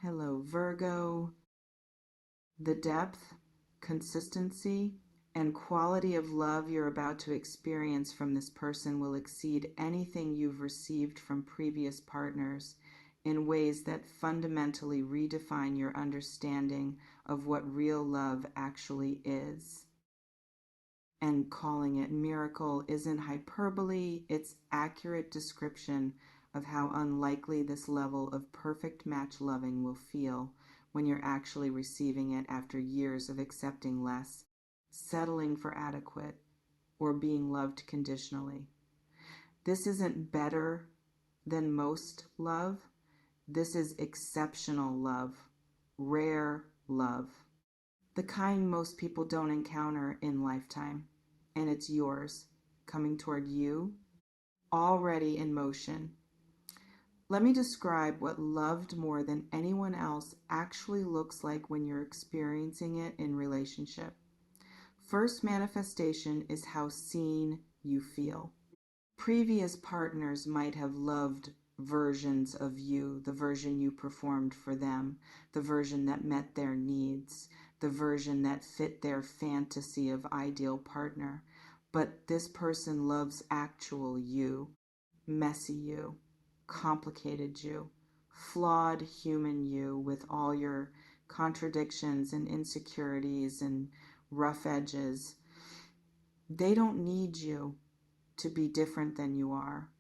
Hello, Virgo. The depth, consistency, and quality of love you're about to experience from this person will exceed anything you've received from previous partners in ways that fundamentally redefine your understanding of what real love actually is. And calling it miracle isn't hyperbole, it's accurate description of how unlikely this level of perfect match loving will feel when you're actually receiving it after years of accepting less, settling for adequate, or being loved conditionally. This isn't better than most love. This is exceptional love, rare love, the kind most people don't encounter in lifetime. And it's yours, coming toward you, already in motion. Let me describe what loved more than anyone else actually looks like when you're experiencing it in relationship. First manifestation is how seen you feel. Previous partners might have loved versions of you, the version you performed for them, the version that met their needs, the version that fit their fantasy of ideal partner. But this person loves actual you, messy you, complicated you, flawed human you with all your contradictions and insecurities and rough edges. They don't need you to be different than you are.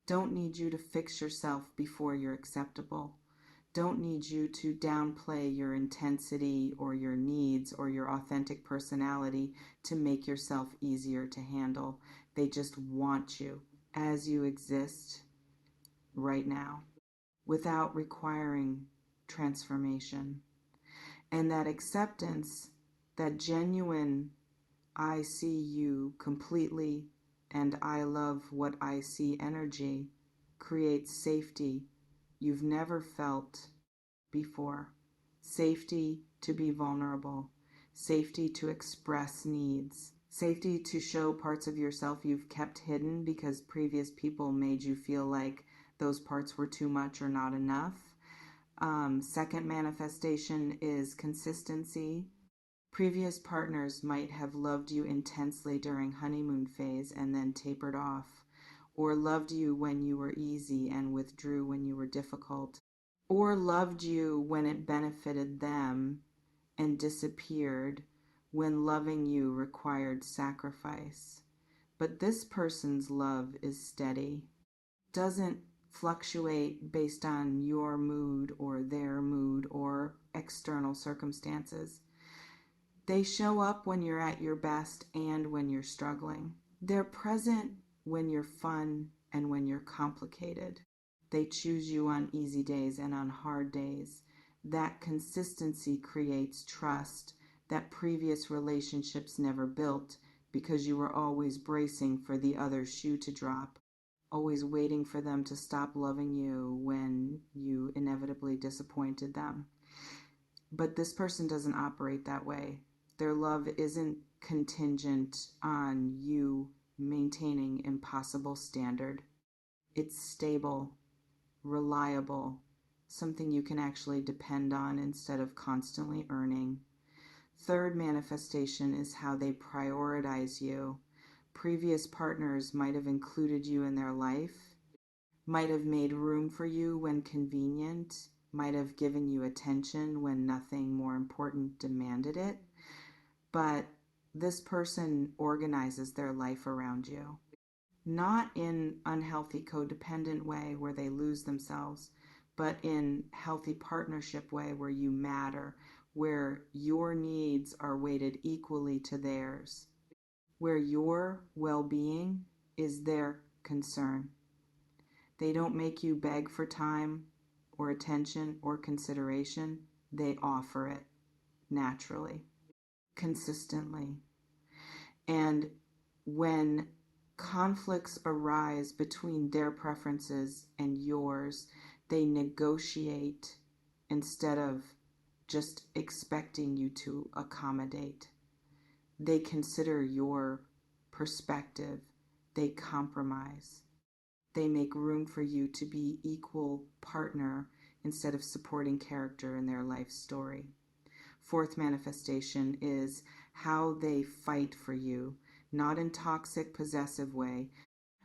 Don't need you to fix yourself before you're acceptable. Don't need you to downplay your intensity or your needs or your authentic personality to make yourself easier to handle. They just want you as you exist right now without requiring transformation. And that acceptance, that genuine, I see you completely and I love what I see energy, creates safety you've never felt before. Safety to be vulnerable, safety to express needs, safety to show parts of yourself you've kept hidden because previous people made you feel like those parts were too much or not enough. Second manifestation is consistency. Previous partners might have loved you intensely during honeymoon phase and then tapered off, or loved you when you were easy and withdrew when you were difficult, or loved you when it benefited them and disappeared when loving you required sacrifice. But this person's love is steady, doesn't fluctuate based on your mood or their mood or external circumstances. They show up when you're at your best and when you're struggling. They're present when you're fun and when you're complicated. They choose you on easy days and on hard days. That consistency creates trust that previous relationships never built because you were always bracing for the other shoe to drop, always waiting for them to stop loving you when you inevitably disappointed them. But this person doesn't operate that way. Their love isn't contingent on you maintaining impossible standard. It's stable, reliable, something you can actually depend on instead of constantly earning. Third manifestation is how they prioritize you. Previous partners might have included you in their life, might have made room for you when convenient, might have given you attention when nothing more important demanded it. But this person organizes their life around you. Not in unhealthy codependent way where they lose themselves, but in healthy partnership way where you matter, where your needs are weighted equally to theirs, where your well-being is their concern. They don't make you beg for time or attention or consideration. They offer it naturally, consistently. And when conflicts arise between their preferences and yours, they negotiate instead of just expecting you to accommodate. They consider your perspective. They compromise. They make room for you to be equal partner instead of supporting character in their life story. Fourth manifestation is how they fight for you, not in toxic, possessive way,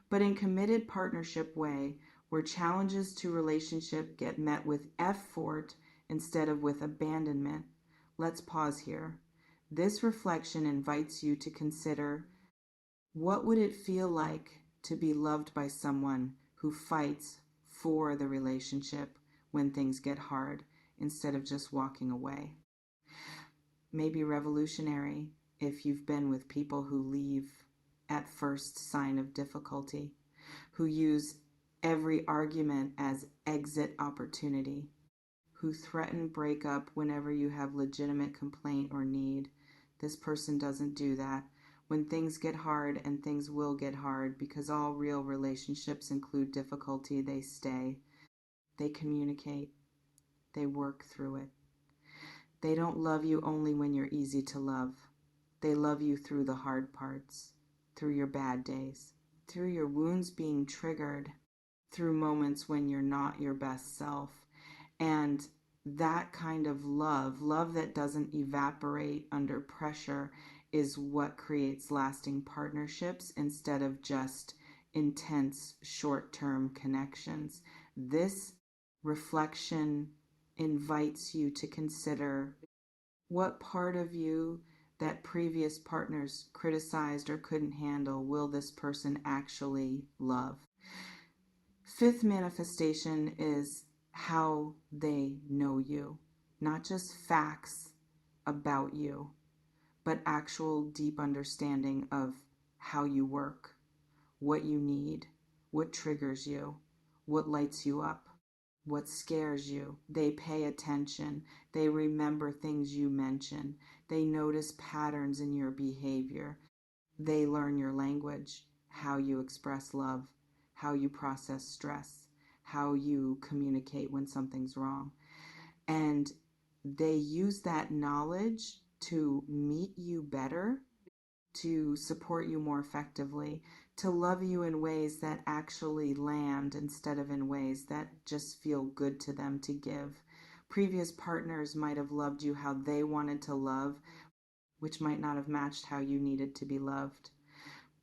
but in committed partnership way, where challenges to relationship get met with effort instead of with abandonment. Let's pause here. This reflection invites you to consider, what would it feel like to be loved by someone who fights for the relationship when things get hard instead of just walking away? Maybe revolutionary if you've been with people who leave at first sign of difficulty, who use every argument as exit opportunity, who threaten breakup whenever you have legitimate complaint or need. This person doesn't do that. When things get hard, and things will get hard because all real relationships include difficulty, they stay. They communicate. They work through it. They don't love you only when you're easy to love. They love you through the hard parts, through your bad days, through your wounds being triggered, through moments when you're not your best self. And that kind of love that doesn't evaporate under pressure, is what creates lasting partnerships instead of just intense short-term connections. This reflection invites you to consider, what part of you that previous partners criticized or couldn't handle will this person actually love? Fifth manifestation is how they know you, not just facts about you, but actual deep understanding of how you work, what you need, what triggers you, what lights you up, what scares you. They pay attention. They remember things you mention. They notice patterns in your behavior. They learn your language, how you express love, how you process stress, how you communicate when something's wrong. And they use that knowledge to meet you better, to support you more effectively, to love you in ways that actually land instead of in ways that just feel good to them to give. Previous partners might have loved you how they wanted to love, which might not have matched how you needed to be loved.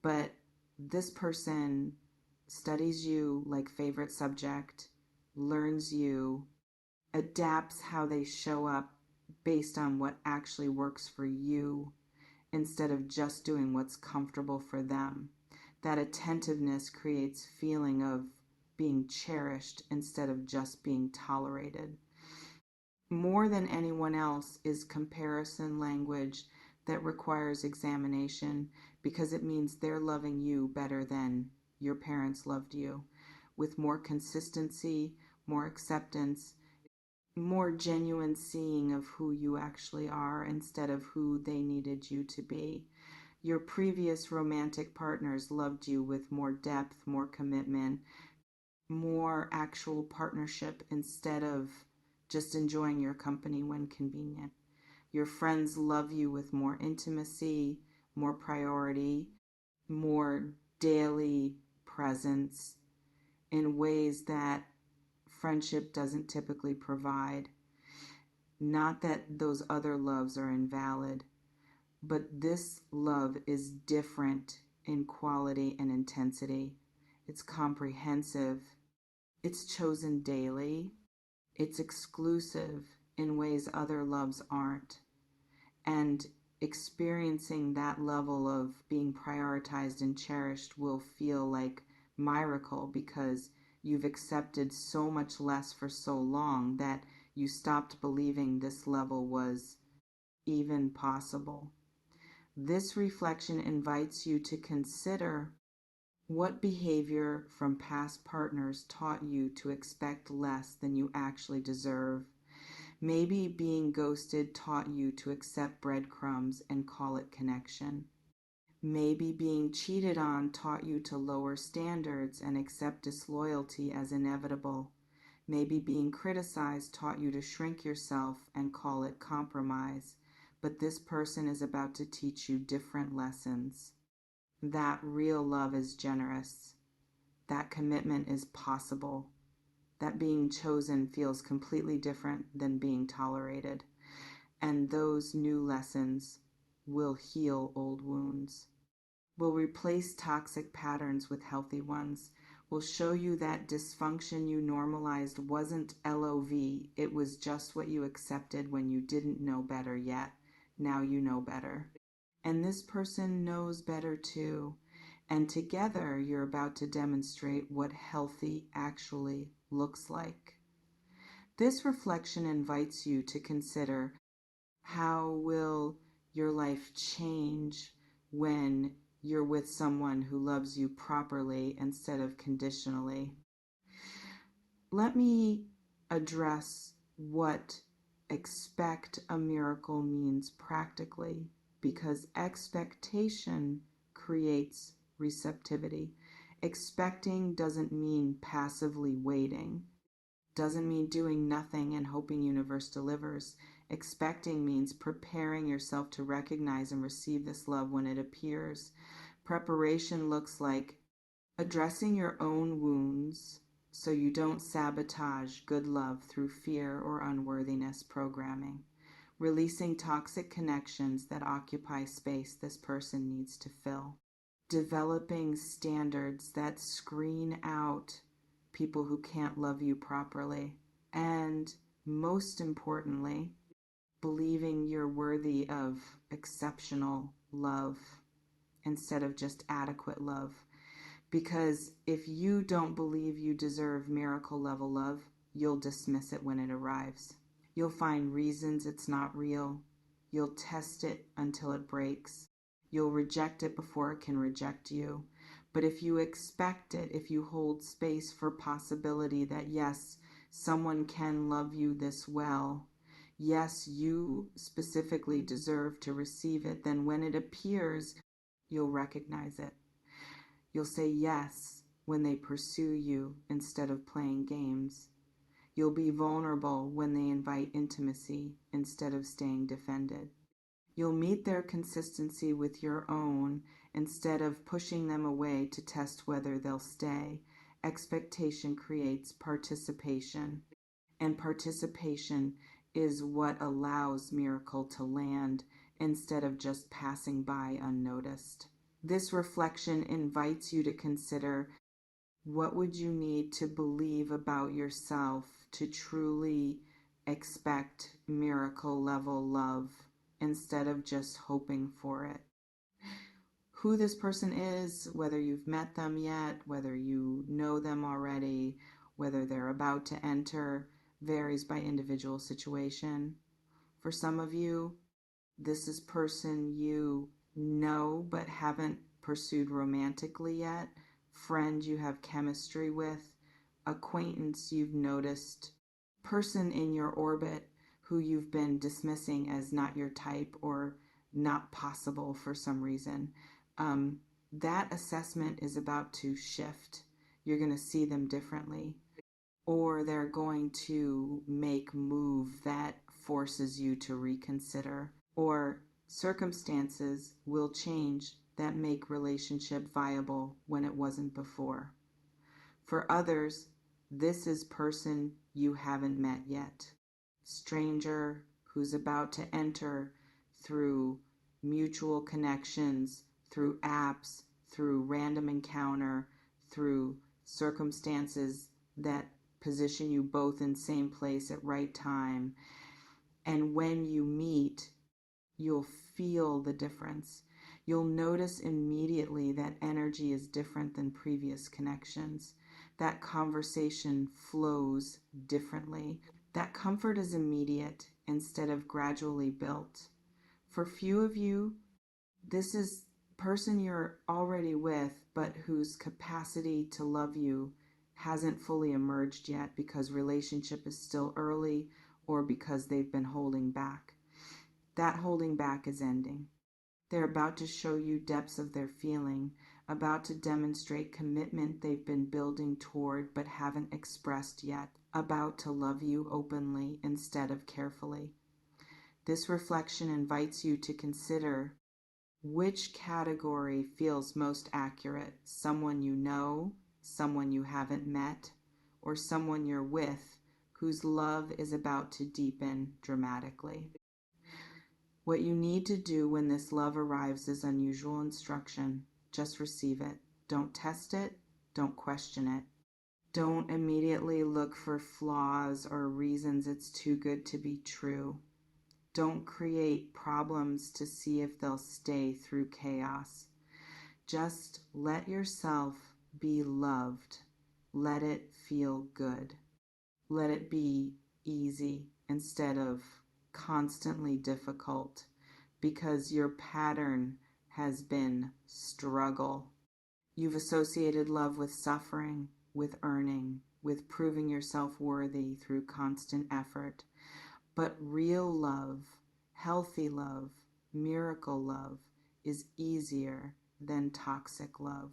But this person studies you like favorite subject, learns you, adapts how they show up based on what actually works for you instead of just doing what's comfortable for them. That attentiveness creates feeling of being cherished instead of just being tolerated. More than anyone else is comparison language that requires examination, because it means they're loving you better than your parents loved you, with more consistency, more acceptance, more genuine seeing of who you actually are instead of who they needed you to be. Your previous romantic partners loved you with more depth, more commitment, more actual partnership instead of just enjoying your company when convenient. Your friends love you with more intimacy, more priority, more daily presence in ways that friendship doesn't typically provide. Not that those other loves are invalid, but this love is different in quality and intensity. It's comprehensive. It's chosen daily. It's exclusive in ways other loves aren't. And experiencing that level of being prioritized and cherished will feel like miracle, because you've accepted so much less for so long that you stopped believing this level was even possible. This reflection invites you to consider, what behavior from past partners taught you to expect less than you actually deserve. Maybe being ghosted taught you to accept breadcrumbs and call it connection. Maybe being cheated on taught you to lower standards and accept disloyalty as inevitable. Maybe being criticized taught you to shrink yourself and call it compromise. But this person is about to teach you different lessons. That real love is generous. That commitment is possible. that being chosen feels completely different than being tolerated. And those new lessons will heal old wounds, will replace toxic patterns with healthy ones, will show you that dysfunction you normalized wasn't LOV, it was just what you accepted when you didn't know better yet. Now you know better. And this person knows better too. And together you're about to demonstrate what healthy actually looks like. This reflection invites you to consider, how will your life change when you're with someone who loves you properly instead of conditionally? Let me address what expect a miracle means practically, because expectation creates receptivity. Expecting doesn't mean passively waiting, doesn't mean doing nothing and hoping universe delivers. Expecting means preparing yourself to recognize and receive this love when it appears. Preparation looks like addressing your own wounds so you don't sabotage good love through fear or unworthiness programming. Releasing toxic connections that occupy space this person needs to fill. Developing standards that screen out people who can't love you properly. And most importantly, believing you're worthy of exceptional love instead of just adequate love. Because if you don't believe you deserve miracle level love, you'll dismiss it when it arrives. You'll find reasons it's not real. You'll test it until it breaks. You'll reject it before it can reject you. But if you expect it, if you hold space for possibility that yes, someone can love you this well, yes, you specifically deserve to receive it, then when it appears, you'll recognize it. You'll say yes when they pursue you instead of playing games. You'll be vulnerable when they invite intimacy instead of staying defended. You'll meet their consistency with your own instead of pushing them away to test whether they'll stay. Expectation creates participation, and participation is what allows miracle to land instead of just passing by unnoticed. This reflection invites you to consider, what would you need to believe about yourself to truly expect miracle level love instead of just hoping for it? Who this person is, whether you've met them yet, whether you know them already, whether they're about to enter, varies by individual situation. For some of you, this is person you know but haven't pursued romantically yet, friend you have chemistry with, acquaintance you've noticed, person in your orbit who you've been dismissing as not your type or not possible for some reason. That assessment is about to shift. You're going to see them differently, or they're going to make move that forces you to reconsider, or circumstances will change that make relationship viable when it wasn't before. For others, this is person you haven't met yet. Stranger who's about to enter through mutual connections, through apps, through random encounter, through circumstances that position you both in same place at right time. And when you meet, you'll feel the difference. You'll notice immediately that energy is different than previous connections. That conversation flows differently. That comfort is immediate instead of gradually built. For few of you, this is person you're already with, but whose capacity to love you hasn't fully emerged yet because relationship is still early or because they've been holding back. That holding back is ending. They're about to show you depths of their feeling, about to demonstrate commitment they've been building toward but haven't expressed yet, about to love you openly instead of carefully. This reflection invites you to consider which category feels most accurate: someone you know, someone you haven't met, or someone you're with whose love is about to deepen dramatically. What you need to do when this love arrives is unusual instruction. Just receive it. Don't test it. Don't question it. Don't immediately look for flaws or reasons it's too good to be true. Don't create problems to see if they'll stay through chaos. Just let yourself be loved. Let it feel good. Let it be easy instead of constantly difficult, because your pattern has been struggle. You've associated love with suffering, with earning, with proving yourself worthy through constant effort. But real love, healthy love, miracle love is easier than toxic love.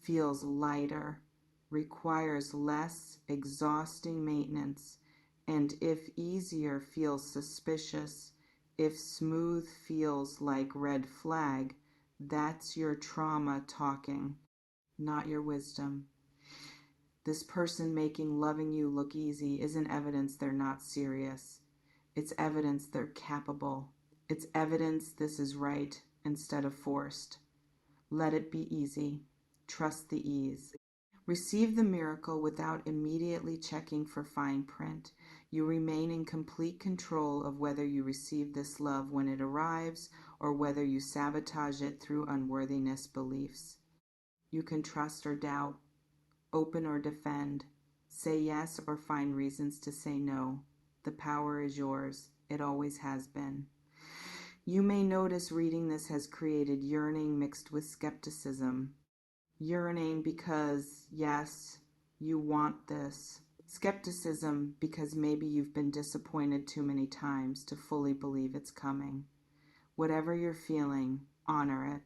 Feels lighter, requires less exhausting maintenance, and if easier feels suspicious, if smooth feels like red flag, that's your trauma talking, not your wisdom. This person making loving you look easy isn't evidence they're not serious. It's evidence they're capable. It's evidence this is right instead of forced. Let it be easy. Trust the ease. Receive the miracle without immediately checking for fine print. You remain in complete control of whether you receive this love when it arrives or whether you sabotage it through unworthiness beliefs. You can trust or doubt, open or defend, say yes or find reasons to say no. The power is yours. It always has been. You may notice reading this has created yearning mixed with skepticism. Yearning because, yes, you want this. Skepticism because maybe you've been disappointed too many times to fully believe it's coming. Whatever you're feeling, honor it.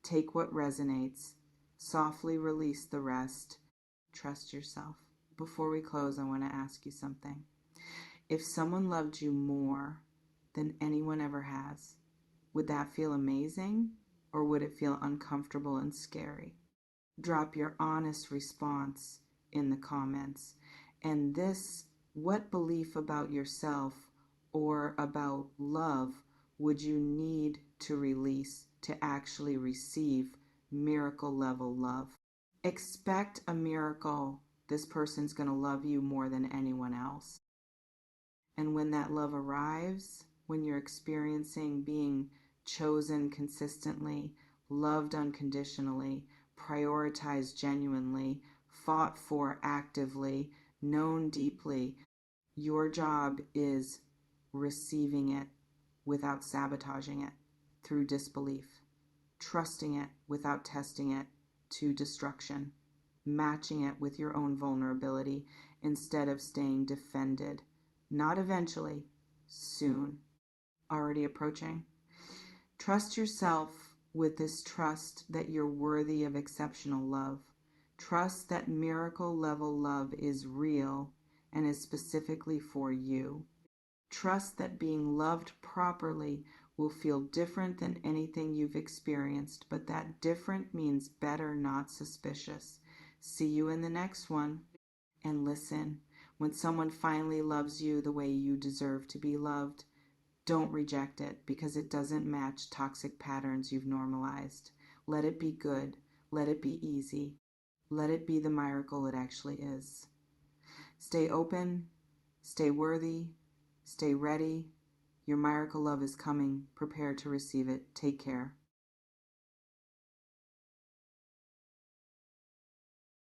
Take what resonates. Softly release the rest. Trust yourself. Before we close, I want to ask you something. If someone loved you more than anyone ever has, would that feel amazing, or would it feel uncomfortable and scary? Drop your honest response in the comments. And what belief about yourself or about love would you need to release to actually receive miracle level love? Expect a miracle. This person's going to love you more than anyone else. And when that love arrives, when you're experiencing being chosen consistently, loved unconditionally, prioritized genuinely, fought for actively, known deeply, your job is receiving it without sabotaging it through disbelief, trusting it without testing it to destruction, matching it with your own vulnerability instead of staying defended. Not eventually, soon. Already approaching. Trust yourself with this trust that you're worthy of exceptional love. Trust that miracle level love is real and is specifically for you. Trust that being loved properly will feel different than anything you've experienced, but that different means better, not suspicious. See you in the next one. And listen, when someone finally loves you the way you deserve to be loved, don't reject it because it doesn't match toxic patterns you've normalized. Let it be good. Let it be easy. Let it be the miracle it actually is. Stay open. Stay worthy. Stay ready. Your miracle love is coming. Prepare to receive it. Take care.